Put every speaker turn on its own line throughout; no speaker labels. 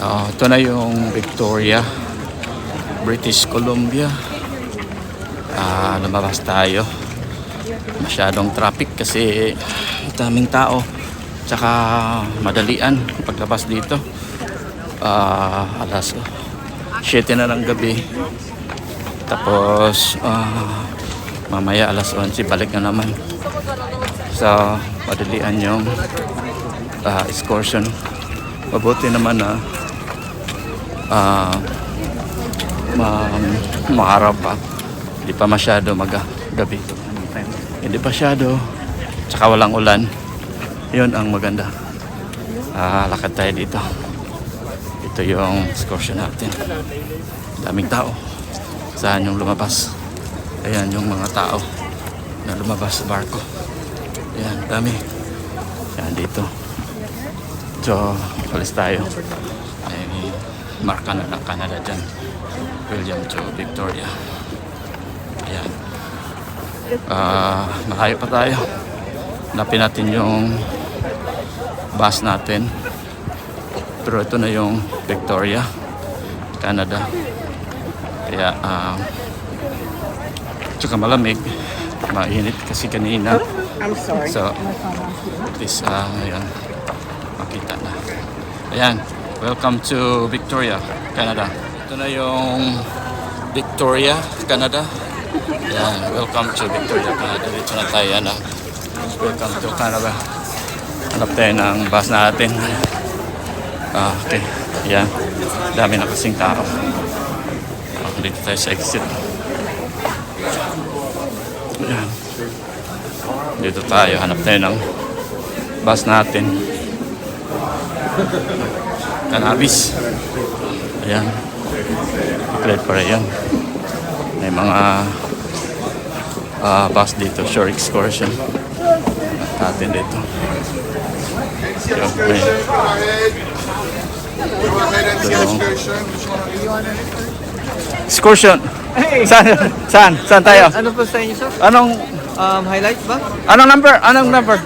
Ito na yung Victoria, British Columbia. Lumabas tayo. Masyadong traffic kasi daming tao. Tsaka madalian paglabas dito. Alas 7 na ng gabi. Tapos mamaya alas 11 balik na naman. So madalian yung excursion. Mabuti naman na maaraw pa. Hindi pa masyado gabi. Hindi pa masyado. Tsaka walang ulan. Yun ang maganda. Lakad tayo dito. Ito yung excursion natin. Daming tao. Saan yung lumabas? Ayan yung mga tao na lumabas sa barko. Ayan, dami. Ayan dito. So, alis tayo. Ay, marka na ng Canada dyan. William to Victoria. Ayan. Malayo pa tayo. Hanapin natin yung bus natin. Pero ito na yung Victoria, Canada. Kaya, tsaka malamig. Mainit kasi kanina.
I'm sorry.
So, this, ayan. Makita na. Ayan. Welcome to Victoria, Canada. Ito na yung Victoria, Canada. Ayan. Welcome to Victoria, Canada. Dito na tayo na. Welcome to Canada. Hanap tayo ng bus natin. Okay. Ayan. Dami na kasing tao. Dito tayo sa exit. Ayan. Dito tayo. Hanap tayo ng bus natin. Cannabis. Ayan. Declared pa rin yan. May mga bus dito. Shore excursion. Natin dito. So, excursion.
Hey!
Saan tayo?
Ano po sa inyo, sir?
Anong
Highlights ba?
Anong number?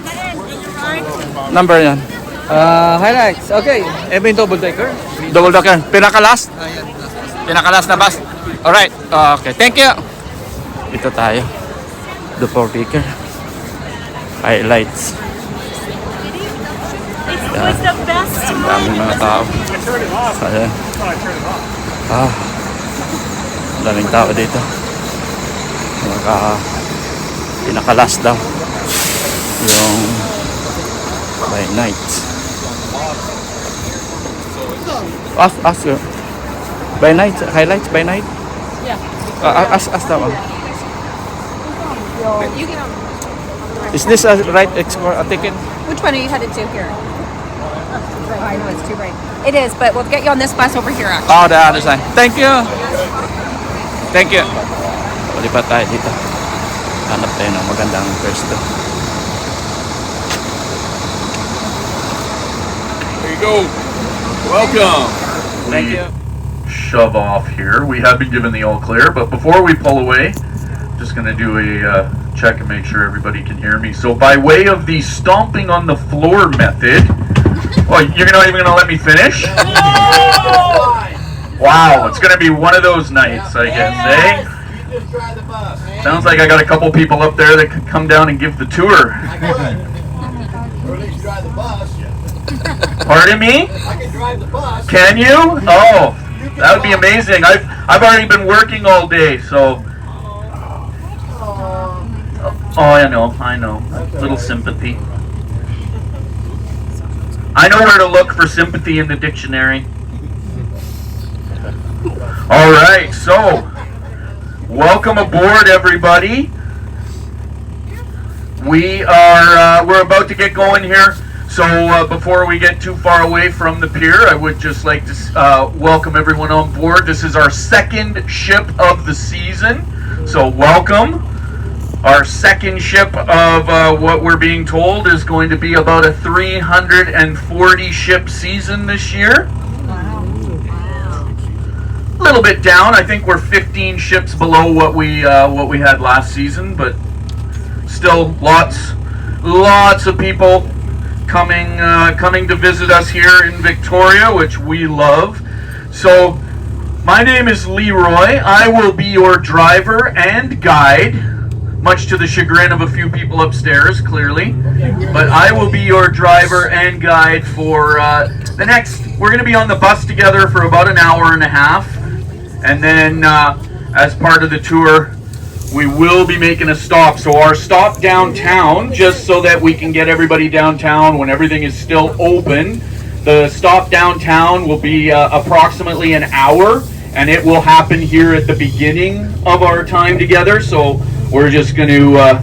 Number yan.
Highlights. Okay. Ito yung double decker.
Double decker. Pinakalas?
Ayan.
Pinakalas na bus? Alright. Okay. Thank you. Ito tayo. Double decker. Highlights.
It was the best
Ang daming mga tao. Ayan. Daming tao dito. Pinakalas daw. Yung by night. Ask you. By night? Highlights by night?
Yeah.
Ask that one.
You get on.
Is this a right ticket?
Which one are you headed to here? I know it's too bright. It is, but we'll get you on this bus over here, actually.
Oh, the other side. Thank you. Thank you. Lipat tayo dito. Hanap tayo ng magandang pwesto.
There you go. Welcome.
Thank you.
Shove off here. We have been given the all clear, but before we pull away, just going to do a check and make sure everybody can hear me. So by way of the stomping on the floor method, oh, you're not even going to let me finish? Wow, it's going to be one of those nights, I guess, eh?
You just drive the bus.
Sounds like I got a couple people up there that could come down and give the tour.
I could. Or at least drive the bus.
Pardon me?
I can drive the bus.
Can you? Oh, that would be amazing. I've already been working all day, so. Oh, I know. Little sympathy. I know where to look for sympathy in the dictionary. All right, so welcome aboard, everybody. We're about to get going here. So before we get too far away from the pier, I would just like to welcome everyone on board. This is our second ship of the season. So welcome. Our second ship of what we're being told is going to be about a 340 ship season this year. A little bit down. I think we're 15 ships below what we had last season, but still lots of people coming to visit us here in Victoria, which we love. So, my name is Leroy. I will be your driver and guide, much to the chagrin of a few people upstairs, clearly. But I will be your driver and guide for the next. We're going to be on the bus together for about an hour and a half, and then as part of the tour, we will be making a stop. So our stop downtown, just so that we can get everybody downtown when everything is still open. The stop downtown will be approximately an hour, and it will happen here at the beginning of our time together. So we're just going to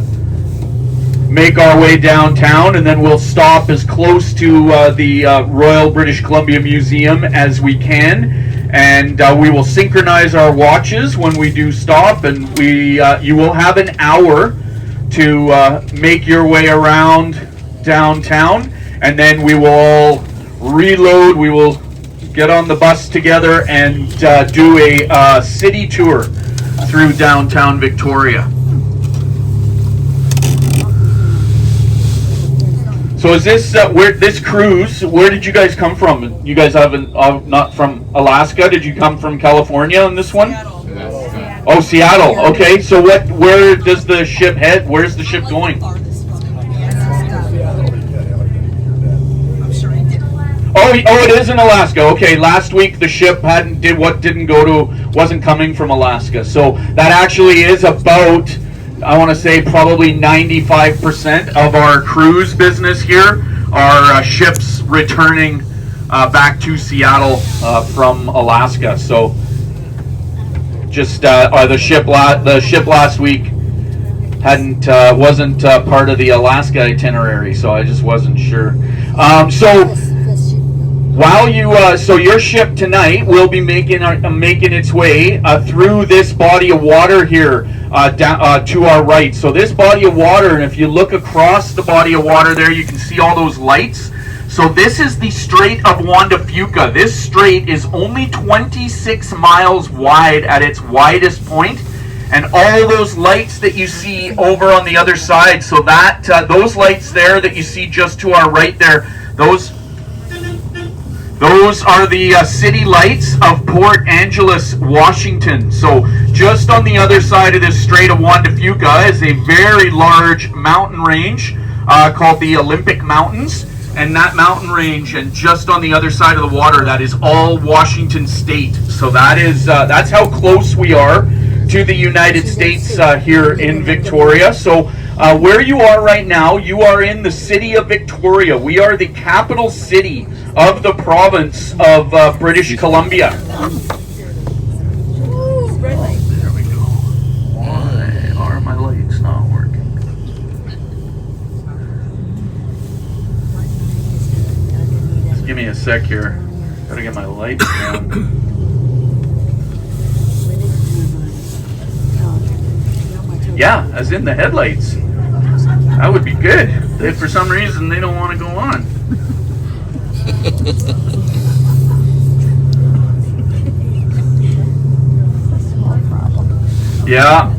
make our way downtown, and then we'll stop as close to the Royal British Columbia Museum as we can. And we will synchronize our watches when we do stop, and you will have an hour to make your way around downtown, and then we will all reload. We will get on the bus together and do a city tour through downtown Victoria. So is this this cruise? Where did you guys come from? You guys haven't not from Alaska. Did you come from California on this one? Seattle. Oh, Seattle. Okay. So where does the ship head? Where's the ship going? Oh, it is in Alaska. Okay. Last week the ship wasn't coming from Alaska. So that actually is about, I want to say, probably 95% of our cruise business here are ships returning back to Seattle from Alaska. So just the ship last week wasn't part of the Alaska itinerary, so I just wasn't sure. While so your ship tonight will be making its way through this body of water here down to our right. So this body of water, and if you look across the body of water there, you can see all those lights. So this is the Strait of Juan de Fuca. This strait is only 26 miles wide at its widest point, and all those lights that you see over on the other side. So that those lights there that you see just to our right there, those are the city lights of Port Angeles, Washington. So just on the other side of this Strait of Juan de Fuca is a very large mountain range called the Olympic Mountains. And that mountain range, and just on the other side of the water, that is all Washington State. So that's how close we are to the United States here in Victoria. So where you are right now, you are in the city of Victoria. We are the capital city of the province of British Columbia. There we go. Why are my lights not working? Just give me a sec here. Gotta get my lights down. Yeah, as in the headlights. That would be good. If for some reason they don't want to go on. Yeah.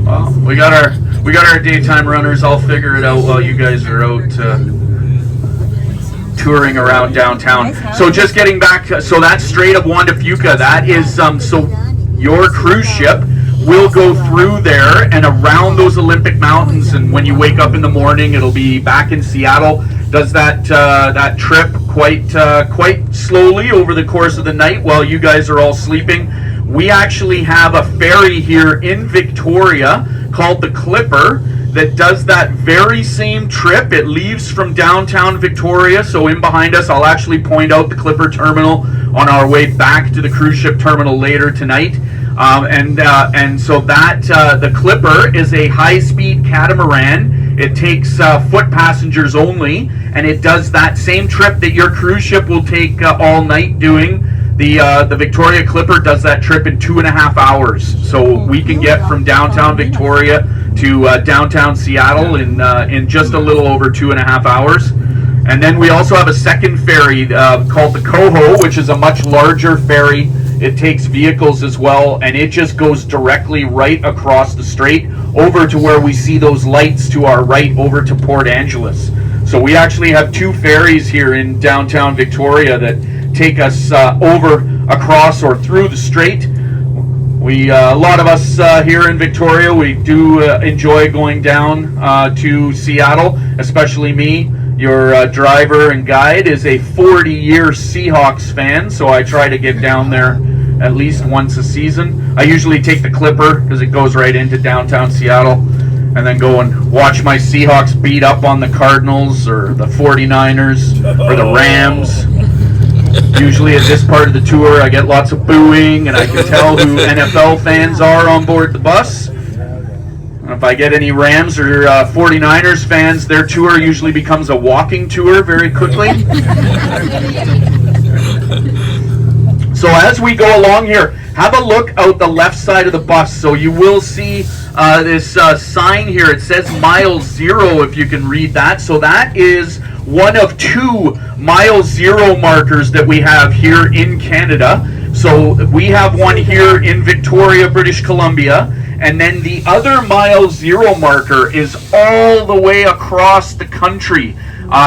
Well, we got our daytime runners. I'll figure it out while you guys are out touring around downtown. So just getting back, so that Strait of Juan de Fuca, that is so your cruise ship will go through there and around those Olympic Mountains, and when you wake up in the morning, it'll be back in Seattle. Does that trip quite slowly over the course of the night while you guys are all sleeping. We actually have a ferry here in Victoria called the Clipper that does that very same trip. It leaves from downtown Victoria, so in behind us, I'll actually point out the Clipper terminal on our way back to the cruise ship terminal later tonight. And so that the Clipper is a high-speed catamaran. It takes foot passengers only, and it does that same trip that your cruise ship will take all night doing. The Victoria Clipper does that trip in 2.5 hours. So we can get from downtown Victoria to downtown Seattle in just a little over 2.5 hours. And then we also have a second ferry called the Coho, which is a much larger ferry. It takes vehicles as well, and it just goes directly right across the strait. over to where we see those lights to our right over to Port Angeles. So we actually have 2 ferries here in downtown Victoria that take us over, across, or through the strait. A lot of us here in Victoria, we do enjoy going down to Seattle, especially me. Your driver and guide is a 40-year Seahawks fan, so I try to get down there at least once a season. I usually take the Clipper because it goes right into downtown Seattle, and then go and watch my Seahawks beat up on the Cardinals or the 49ers or the Rams. Usually at this part of the tour, I get lots of booing, and I can tell who NFL fans are on board the bus. If I get any Rams or 49ers fans, their tour usually becomes a walking tour very quickly. So as we go along here, have a look out the left side of the bus. So you will see this sign here. It says mile 0, if you can read that. So that is one of 2 mile 0 markers that we have here in Canada. So we have one here in Victoria, British Columbia. And then the other mile 0 marker is all the way across the country,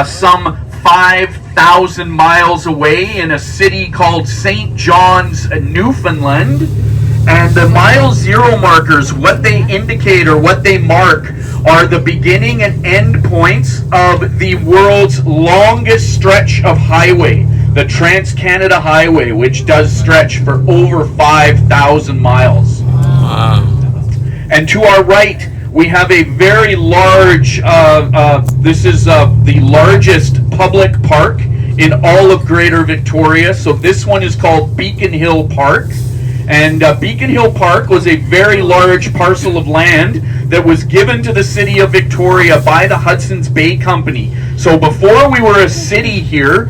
some 5,000 miles away in a city called St. John's, Newfoundland. And the mile 0 markers, what they indicate or what they mark are the beginning and end points of the world's longest stretch of highway, the Trans-Canada Highway, which does stretch for over 5,000 miles. Wow. And to our right, we have a very large, this is the largest public park in all of Greater Victoria. So this one is called Beacon Hill Park. And Beacon Hill Park was a very large parcel of land that was given to the city of Victoria by the Hudson's Bay Company. So before we were a city here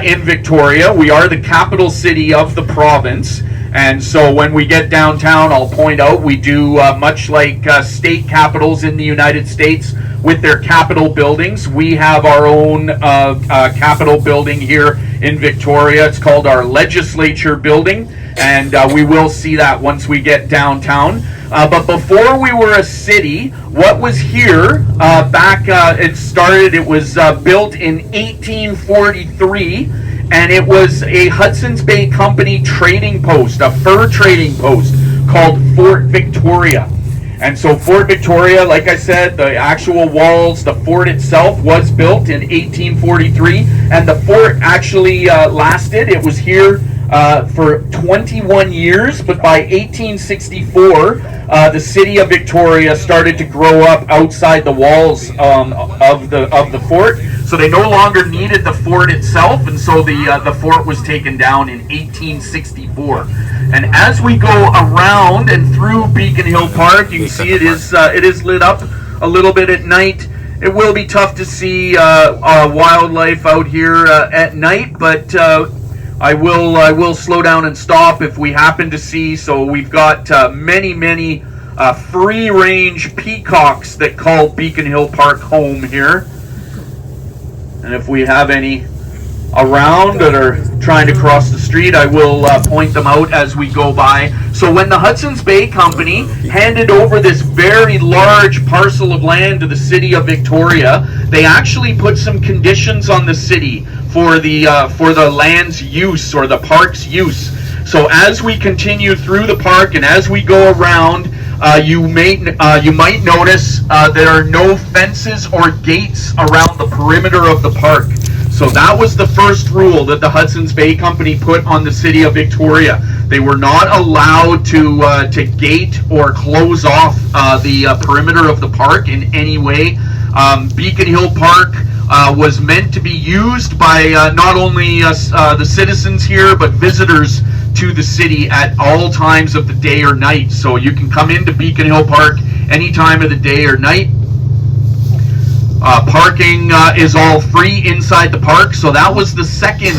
in Victoria, we are the capital city of the province. And so when we get downtown, I'll point out we do much like state capitals in the United States with their capitol buildings. We have our own capitol building here in Victoria. It's called our Legislature building, and we will see that once we get downtown. But before we were a city, what was here back, it was built in 1843. And it was a Hudson's Bay Company trading post, a fur trading post called Fort Victoria. And so Fort Victoria, like I said, the actual walls, the fort itself was built in 1843. And the fort actually lasted. It was here for 21 years. But by 1864, the city of Victoria started to grow up outside the walls of the fort. So they no longer needed the fort itself, and so the fort was taken down in 1864. And as we go around and through Beacon Hill Park, you can see it is lit up a little bit at night. It will be tough to see wildlife out here at night, but I will slow down and stop if we happen to see. So we've got many free-range peacocks that call Beacon Hill Park home here. And if we have any around that are trying to cross the street, I will point them out as we go by. So when the Hudson's Bay Company handed over this very large parcel of land to the city of Victoria, they actually put some conditions on the city for the land's use or the park's use. So as we continue through the park and as we go around, you might notice there are no fences or gates around the perimeter of the park. So that was the first rule that the Hudson's Bay Company put on the city of Victoria. They were not allowed to gate or close off the perimeter of the park in any way. Beacon Hill Park was meant to be used by not only the citizens here, but visitors to the city at all times of the day or night. So you can come into Beacon Hill Park any time of the day or night. Parking is all free inside the park. So that was the second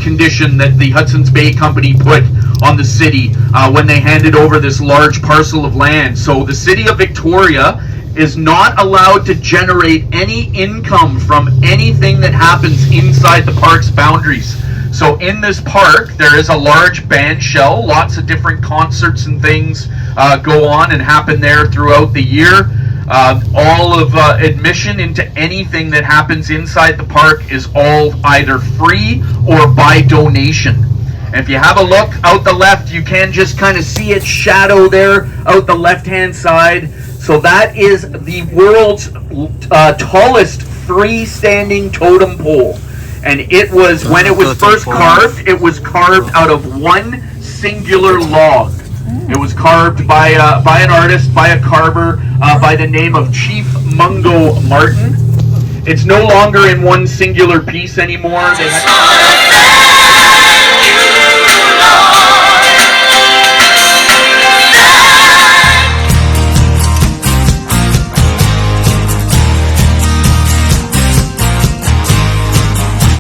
condition that the Hudson's Bay Company put on the city when they handed over this large parcel of land. So the city of Victoria is not allowed to generate any income from anything that happens inside the park's boundaries. So in this park, there is a large band shell. Lots of different concerts and things go on and happen there throughout the year. All of admission into anything that happens inside the park is all either free or by donation. And if you have a look out the left, you can just kind of see its shadow there out the left-hand side. So that is the world's tallest freestanding totem pole. And it was, when it was first carved, it was carved out of one singular log. It was carved by an artist, by a carver, by the name of Chief Mungo Martin. It's no longer in one singular piece anymore. They had